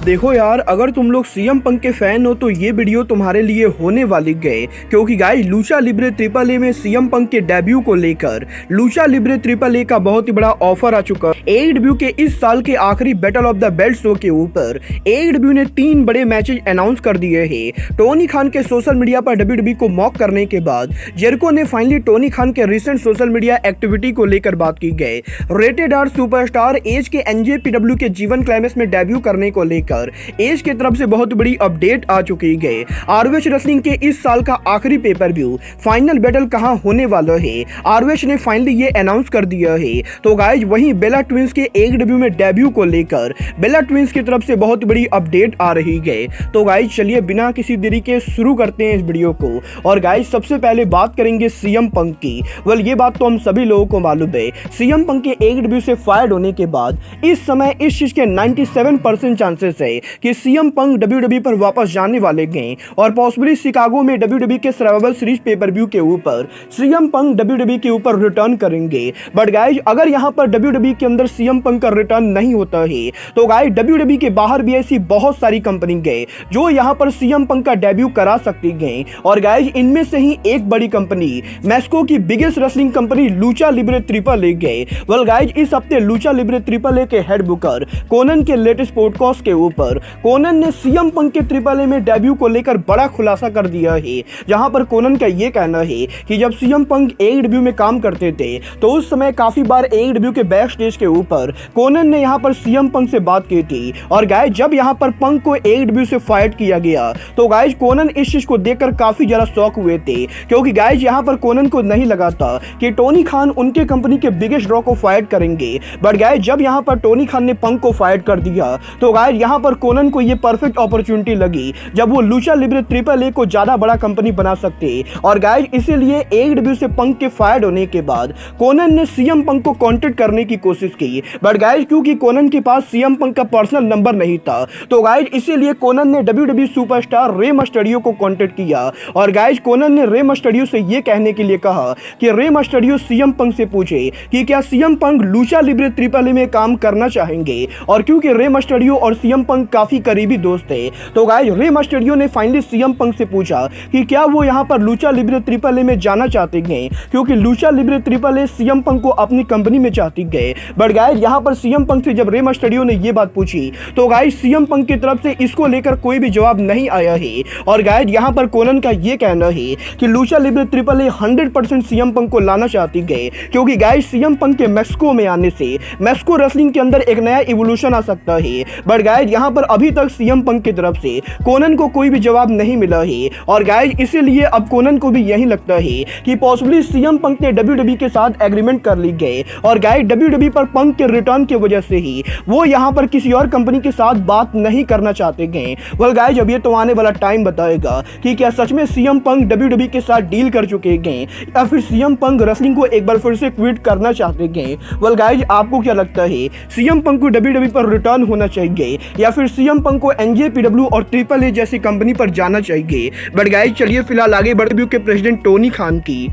देखो यार, अगर तुम लोग सीएम पंक के फैन हो तो ये वीडियो तुम्हारे लिए होने वाली गए, क्योंकि guys Lucha Libre triple A में सीएम पंक के डेब्यू को लेकर लूचा लिब्रे ट्रिपल ए का बहुत ही बड़ा ऑफर आ चुका है। एडब्ल्यू के इस साल के आखिरी battle of the belt show के ऊपर एडब्ल्यू ने 3 बड़े मैचेस अनाउंस कर दिए हैं। टोनी खान के सोशल मीडिया पर डब्ल्यूडब्ल्यूई को मॉक करने के बाद जेरिको ने फाइनली टोनी खान के रिसेंट सोशल मीडिया एक्टिविटी को लेकर बात की गई। रेटेड आर सुपरस्टार एज के एनजेपीडब्ल्यू के जीवन क्लाइमेक्स में डेब्यू करने को लेकर एज की तरफ से बहुत बड़ी अपडेट आ चुकी है। आरओएच रेसलिंग के इस साल का आखिरी पेपर व्यू फाइनल बैटल कहां होने वाला है, आरओएच ने फाइनली ये अनाउंस कर दिया है। तो गाइज वहीं बेला ट्विंस के एडब्ल्यू में डेब्यू को लेकर बेला ट्विंस की तरफ से बहुत बड़ी अपडेट आ रही है। तो गाइज चलिए बिना किसी देरी के शुरू करते हैं इस वीडियो को। और गाइज सबसे पहले बात करेंगे सीएम पंक की। ये बात तो हम सभी लोगों को मालूम है, सीएम पंक के एडब्ल्यू से फायर्ड होने के बाद इस समय इस चीज के 97% चांसेस है कि सीएम पंक डब्ल्यूडब्ल्यूई पर वापस जाने वाले हैं और पॉसिबली शिकागो में डब्ल्यूडब्ल्यूई के सर्वाइवल सीरीज पेपर व्यू के ऊपर सीएम पंक डब्ल्यूडब्ल्यूई के ऊपर रिटर्न करेंगे। बट गाइज अगर यहां पर डब्ल्यूडब्ल्यूई के अंदर सीएम पंक का रिटर्न नहीं होता है तो गाइज डब्ल्यूडब्ल्यूई के बाहर भी ऐसी बहुत सारी कंपनी गए जो यहां पर सीएम पंक का डेब्यू करा सकती है। और गाइज इनमें से ही एक बड़ी कंपनी मैक्सिको की biggest wrestling company Lucha Libre triple A गए। गाइज इस हफ्ते लूचा लिब्रे ट्रिपल ए के हेड बुकर कोनन के लेटेस्ट पॉडकास्ट के ऊपर कोनन ने सीएम पंक के ट्रिपल ए में डेब्यू को लेकर बड़ा खुलासा कर दिया है, जहां पर कोनन का यह कहना है कि जब सीएम पंक एडब्ल्यू में काम करते थे तो उस समय काफी बार एडब्ल्यू के बैक स्टेज के ऊपर कोनन ने यहां पर सीएम पंक से बात की थी। और गाइस जब यहां पर पंक को एडब्ल्यू से फाइट किया गया तो गाइस कोनन इस चीज को देखकर काफी ज्यादा शॉक हुए थे, क्योंकि गाइस यहां पर कोनन को नहीं लगा था कि टोनी खान उनके कंपनी के बिगेस्ट ड्रॉ को फाइट करेंगे। बट गाइस जब यहां पर टोनी खान ने पंक को फाइट कर दिया तो गाइस यहां पर कोनन को ये परफेक्ट अपॉर्चुनिटी लगी जब वो लूचा लिब्रे ट्रिपल ए को ज्यादा बड़ा कंपनी बना सकते। और गाइस इसीलिए एडब्ल्यू से पंक के फायर्ड होने के बाद कोनन ने सीएम पंक को कांटेक्ट करने की कोशिश की। बट गाइस क्योंकि कोनन के पास सीएम पंक का पर्सनल नंबर नहीं था तो गाइस इसीलिए कोनन ने डब्ल्यूडब्ल्यूई सुपरस्टार रे मस्टरियो को कांटेक्ट किया। और गाइस कोनन ने रे मस्टरियो से ये कहने के लिए कहा कि रे मस्टरियो सीएम पंक से पूछे कि क्या CM Punk Lucha Libre triple A में काम करना चाहेंगे। और क्योंकि रे मस्टरियो और सीएम पंक काफी करीबी दोस्त थे तो गाइस रे मस्टरियो ने फाइनली सीएम पंक से पूछा कि क्या वो यहां पर लूचा लिब्रे ट्रिपल ए में जाना चाहते हैं, क्योंकि Lucha Libre triple A CM Punk को अपनी कंपनी में चाहती गए। बट गाइस यहां पर सीएम पंक से जब रे मस्टरियो ने ये बात पूछी तो गाइस सीएम पंक की तरफ से इसको लेकर कोई भी जवाब नहीं आया है। और गाइस यहां पर कोनन का ये कहना है कि Lucha Libre triple A 100% CM Punk को लाना चाहती गए, क्योंकि गाइस सीएम पंक के मैक्सिको में आने से मैक्सिको रेसलिंग के अंदर एक नया इवोल्यूशन आ सकता है। बट गाइस यहां पर अभी तक सीएम पंक की तरफ से कोनन को कोई भी जवाब नहीं मिला है। और गाइस इसीलिए अब कोनन को भी यही लगता है कि पॉसिबली सीएम पंक ने डब्ल्यूडब्ल्यूई के साथ एग्रीमेंट कर ली गए और गाइस डब्ल्यूडब्ल्यूई पर पंक के रिटर्न की वजह से ही वो यहां पर किसी और कंपनी के साथ बात नहीं करना चाहते गए। गाइस अब ये तो आने वाला टाइम बताएगा कि क्या सच में सीएम पंक डब्ल्यूडब्ल्यूई के साथ डील कर चुके गए या फिर सीएम पंक रेसलिंग को एक बार फिर से क्विट करना चाहते गए। गाइस आपको क्या लगता है, सीएम पंक को डब्ल्यूडब्ल्यूई पर रिटर्न होना चाहिए या फिर सीएम पंक को एनजेपीडब्ल्यू और ट्रिपल ए जैसी कंपनी पर जाना चाहिए। बट गाइस चलिए फिलहाल आगे बढ़ते के प्रेसिडेंट टोनी खान की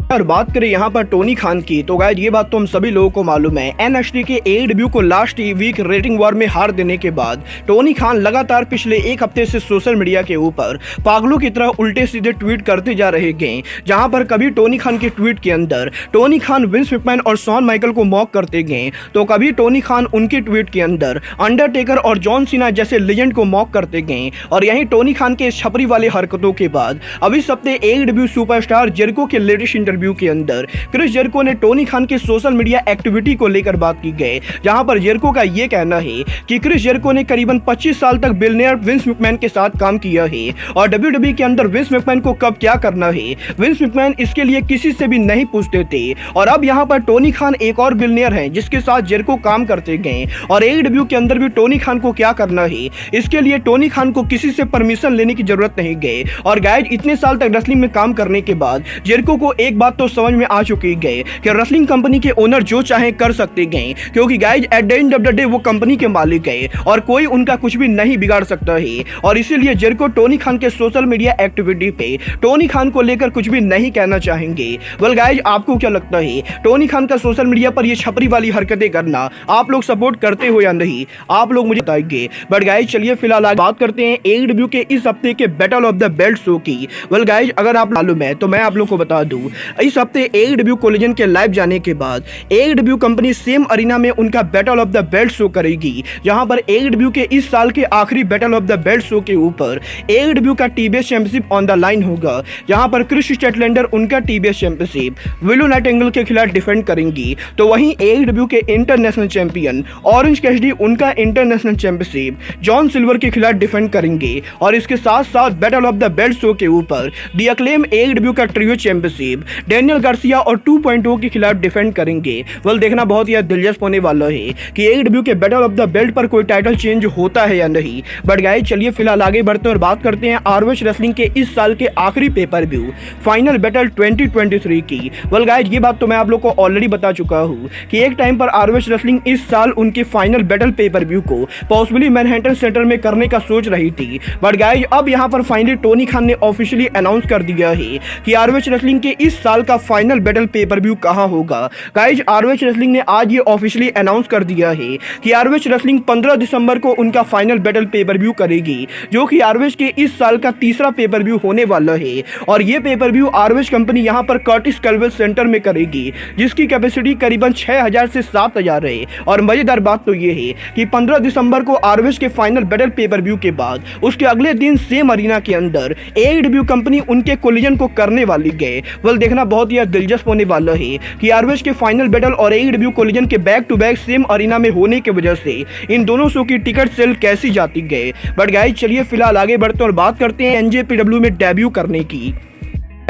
अगर बात करें यहाँ पर टोनी खान की तो गाइस ये बात तो हम सभी लोगों को मालूम है, एनएक्सटी के एडब्ल्यू को लास्ट वीक रेटिंग वॉर में हार देने के बाद टोनी खान लगातार पिछले एक हफ्ते से सोशल मीडिया के ऊपर पागलों की तरह उल्टे सीधे ट्वीट करते जा रहे हैं, जहां पर कभी टोनी खान के ट्वीट के अंदर टोनी खान विंस मैकमैन और शॉन माइकल को मॉक करते गए तो कभी टोनी खान उनके ट्वीट के अंदर अंडरटेकर और जॉन सीना जैसे लेजेंड को मॉक करते गए। और यहीं टोनी खान के छपरी वाली हरकतों के बाद अभी इस हफ्ते एडब्ल्यू सुपरस्टार जेरिको के लेटेस्ट इंटरव्यू के अंदर क्रिस जेरिको ने टोनी खान के सोशल मीडिया एक्टिविटी को लेकर बात की गई, जहां पर जेरिको का यह कहना है कि क्रिस जेरिको ने करीबन 25 साल तक बिलियनियर विंस मैकमैन के साथ काम किया है और डब्ल्यूडब्ल्यूई के अंदर विंस मैकमैन को कब क्या करना है विंस मैकमैन इसके लिए किसी से भी नहीं पूछते थे। और अब यहां पर टोनी खान एक और बिलियनियर है जिसके साथ जेरिको काम करते गए और एडब्ल्यू के अंदर भी टोनी खान को क्या करना है इसके लिए टोनी खान को किसी से परमिशन लेने की जरूरत नहीं गई। और गाइस इतने साल तक रेसलिंग में काम करने के बाद जेरिको को एक बात तो समझ में आ चुकी है कि रेसलिंग कंपनी के ओनर जो चाहे कर सकते गए, क्योंकि guys at the end of the day वो कंपनी के मालिक है और कोई उनका कुछ भी नहीं बिगाड़ सकता है। और इसीलिए जेरिको टोनी खान के सोशल मीडिया एक्टिविटी पे टोनी खान को लेकर कुछ भी नहीं कहना चाहेंगे। वेल गाइज, आपको क्या लगता है टोनी खान का सोशल मीडिया पर ये छपरी वाली हरकतें करना आप लोग सपोर्ट करते हो या नहीं, आप लोग मुझे बताएंगे। बट गाइज चलिए फिलहाल बात करते हैं AEW के इस हफ्ते के battle of the belt show की। वेल गाइज, अगर आप मालूम है तो मैं आप लोग को बता दूं, इस हफ्ते AEW कोलिजन के लाइव जाने के बाद AEW कंपनी सेम अरीना में उनका battle of the belt show करेगी, जहां पर AEW के इस साल के आखिरी battle of the belt show के ऊपर AEW का TBS championship on the line होगा, जहां पर क्रिस स्टेटलैंडर उनका TBS चैंपियनशिप विलो नाइटिंगेल के खिलाफ डिफेंड करेंगी। तो वहीं AEW के इंटरनेशनल चैंपियन ऑरेंज कैसिडी उनका इंटरनेशनल चैंपियनशिप जॉन सिल्वर के खिलाफ डिफेंड करेंगे। और इसके साथ साथ battle of the belt show के ऊपर दी अक्लेम AEW का ट्रियो चैंपियनशिप डेनियल गार्सिया और 2.0 के खिलाफ डिफेंड करेंगे। वेल, देखना बहुत ही दिलचस्प होने वाला है कि AEW के बैटल ऑफ द बेल्ट पर कोई टाइटल चेंज होता है या नहीं। बट गाइस, चलिए फिलहाल आगे बढ़ते हैं और बात करते हैं ROH रेसलिंग के इस साल के आखिरी पेपर व्यू फाइनल बैटल 2023 की। वेल गाइस, ये बात तो मैं आप लोग को ऑलरेडी बता चुका हूँ कि एक टाइम पर ROH रेसलिंग इस साल उनके फाइनल बैटल पेपर व्यू को पॉसिबली मैनहट्टन सेंटर में करने का सोच रही थी। बट गाइस, अब यहाँ पर फाइनली टोनी खान ने ऑफिशियली अनाउंस कर दिया है कि ROH रेसलिंग के इस साल का फाइनल बैटल पेपर व्यू कहाँ होगा। गाइस, ROH रेसलिंग ने आज ये ऑफिशियली अनाउंस कर दिया है कि ROH रेसलिंग 15 दिसंबर को उनका फाइनल बैटल पेपर व्यू करेगी, जो कि ROH के इस साल का तीसरा पेपर व्यू होने वाला है। और ये पेपर व्यू ROH कंपनी यहाँ पर कर्टिस कैलवेल सेंटर में करेगी, जिसकी कैपेसिटी करीबन 6000 से 7000 है। और मजेदार बात तो ये है कि 15 दिसंबर को ROH के फाइनल बैटल पेपर व्यू के बाद उसके अगले दिन सेम अरीना के अंदर AEW कंपनी उनके कोलिजन को करने वाली है। वेल, देखना बहुत ही दिलचस्प होने वाला है कि ROH के फाइनल बैटल और AEW कोलिजन के back to back same arena में होने की वजह से इन दोनों शो की टिकट सेल कैसी जाती है। बट गाइस, चलिए फिलहाल आगे बढ़ते हैं और बात करते हैं NJPW में डेब्यू करने की।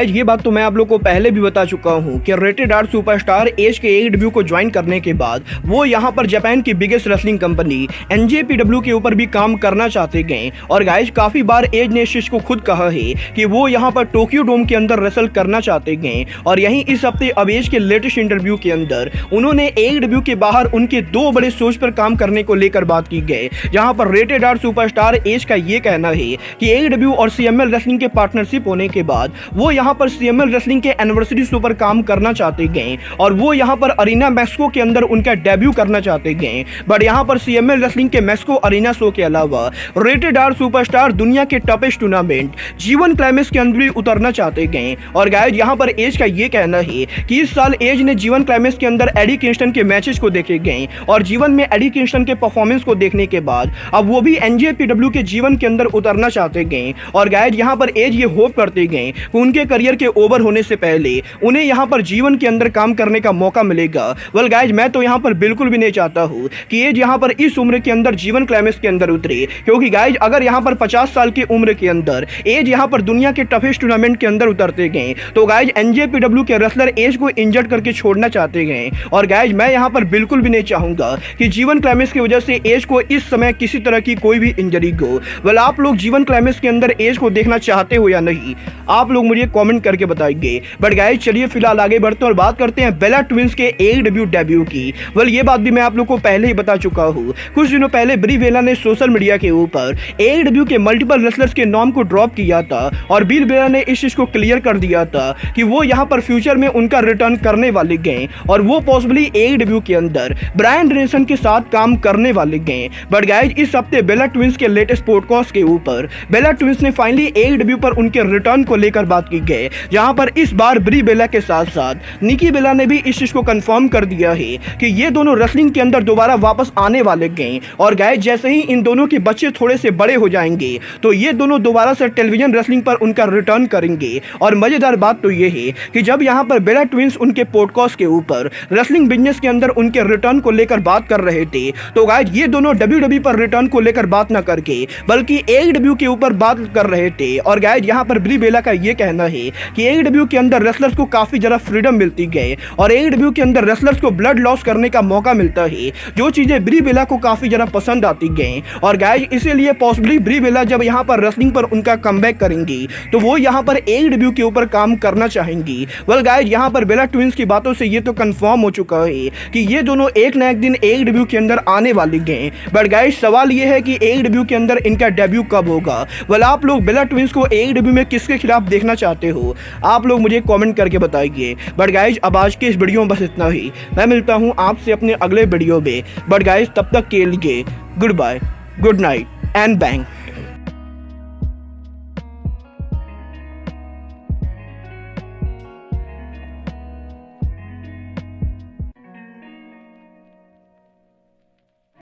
ये बात तो मैं आप लोग को पहले भी बता चुका हूं कि रेटेड आर सुपरस्टार एज के AEW को ज्वाइन करने के बाद वो यहां पर जापान की बिगेस्ट रेसलिंग कंपनी NJPW के ऊपर भी काम करना चाहते गए। और गाइज, काफी बार एज ने इस चीज को खुद कहा है कि वो यहां पर टोक्यो डोम के अंदर रेसल करना चाहते गए। और यहीं इस हफ्ते अब एज के लेटेस्ट इंटरव्यू के अंदर उन्होंने AEW के बाहर उनके 2 बड़े शोज पर काम करने को लेकर बात की गई, जहां पर रेटेड आर सुपरस्टार एज का ये कहना है कि AEW और CML रेसलिंग के पार्टनरशिप होने के बाद वो यहाँ पर CML रेसलिंग के एनिवर्सरी शो पर काम करना चाहते गए और वो यहाँ पर अरीना मैक्सिको के अंदर उनका डेब्यू करना चाहते गए। बट यहाँ पर CML रेसलिंग के मैक्सिको अरीना शो के अलावा रेटेड आर सुपरस्टार दुनिया के टफेस्ट टूर्नामेंट जीवन क्लाइमेक्स के अंदर भी उतरना चाहते गए। और गाइस, यहाँ पर एज का ये कहना है कि इस साल एज ने जीवन क्लाइमेक्स के अंदर एडी किंगस्टन के मैचेस को देखे गए और जीवन में एडी किंगस्टन के परफॉर्मेंस को देखने के बाद अब वो भी NJPW के जीवन के अंदर उतरना चाहते गए। और गाइस, यहाँ पर एज ये होप करते गए कि उनके करियर के ओवर होने से पहले उन्हें यहाँ पर जीवन के अंदर काम करने का मौका मिलेगा। वेल गाइस, मैं तो यहाँ पर बिल्कुल भी नहीं चाहता हूँ कि एज यहाँ पर इस उम्र के अंदर जीवन क्लाइमेक्स के अंदर उतरे, क्योंकि गाइस, अगर यहाँ पर 50 साल की उम्र के अंदर एज यहाँ पर दुनिया के टफेस्ट टूर्नामेंट के अंदर उतरते गए तो गाइस NJPW के रेसलर एज को इंजर्ड करके छोड़ना चाहते गए। और गाइस, मैं यहाँ पर बिल्कुल भी नहीं चाहूंगा कि जीवन क्लाइमेक्स की वजह से एज को इस समय किसी तरह की कोई भी इंजरी हो। वेल, आप लोग जीवन क्लाइमेक्स के अंदर एज को देखना चाहते हो या नहीं, आप लोग मुझे कमेंट करके बताइए। बट गाइस, चलिए फिलहाल आगे बढ़ते हैं और बात करते हैं बेला ट्विंस के AEW डेब्यू की। वेल, ये बात भी मैं आप लोग को पहले ही बता चुका हूँ। कुछ दिनों पहले ब्री बेला ने सोशल मीडिया के ऊपर AEW के मल्टीपल रेसलर्स के नाम को ड्रॉप किया था और ब्री बेला ने इस चीज को क्लियर कर दिया था कि वो यहाँ पर फ्यूचर में उनका रिटर्न करने वाले गए और वो पॉसिबली AEW के अंदर ब्रायन डेनियल्सन के साथ काम करने वाले गए। बट गाइस, इस हफ्ते बेला ट्विंस के लेटेस्ट पॉडकास्ट के ऊपर बेला ट्विंस ने फाइनली AEW पर उनके रिटर्न को लेकर बात की गई, जहां पर इस बार ब्री बेला के साथ साथ निकी बेला ने भी इस चीज को कंफर्म कर दिया है कि ये दोनों रेसलिंग के अंदर दोबारा वापस आने वाले गए। और गाइस, जैसे ही इन दोनों के बच्चे थोड़े से बड़े हो जाएंगे तो ये दोनों दोबारा से टेलीविजन रेसलिंग पर उनका रिटर्न करेंगे। और मजेदार बात तो ये है कि जब यहाँ पर बेला ट्विंस उनके पॉडकास्ट के ऊपर रेसलिंग बिजनेस के अंदर उनके रिटर्न को लेकर बात कर रहे थे तो गाइस, ये दोनों WWE पर रिटर्न को लेकर बात ना करके बल्कि AEW के ऊपर बात कर रहे थे। और गाइस, यहाँ पर ब्री बेला का ये कहना है है कि AEW के अंदर रेसलर्स को काफ़ी ज़्यादा फ्रीडम मिलती गई और AEW के अंदर रेसलर्स को ब्लड लॉस करने का मौका मिलता है, जो चीज़ें ब्री बेला को काफ़ी ज़्यादा पसंद आती गई। और गाइज इसीलिए पॉसिबली ब्री बेला जब यहाँ पर रेसलिंग पर उनका कमबैक करेंगी तो वो यहाँ पर AEW के ऊपर काम करना चाहेंगी। वेल गाइज यहाँ पर बेला ट्विंस की बातों से ये तो कंफर्म हो चुका है कि ये दोनों एक ना एक दिन AEW के अंदर आने वाली गए। बट गाइज सवाल ये है कि AEW के अंदर इनका डेब्यू कब होगा। वेल आप लोग बेला ट्विंस को AEW में किसके खिलाफ देखना चाहते हो, आप लोग मुझे कमेंट करके बताइए। बट गाइज अब आज के इस वीडियो में बस इतना ही। मैं मिलता हूँ आपसे अपने अगले वीडियो में। बट गाइज तब तक के लिए goodbye, good night and bang.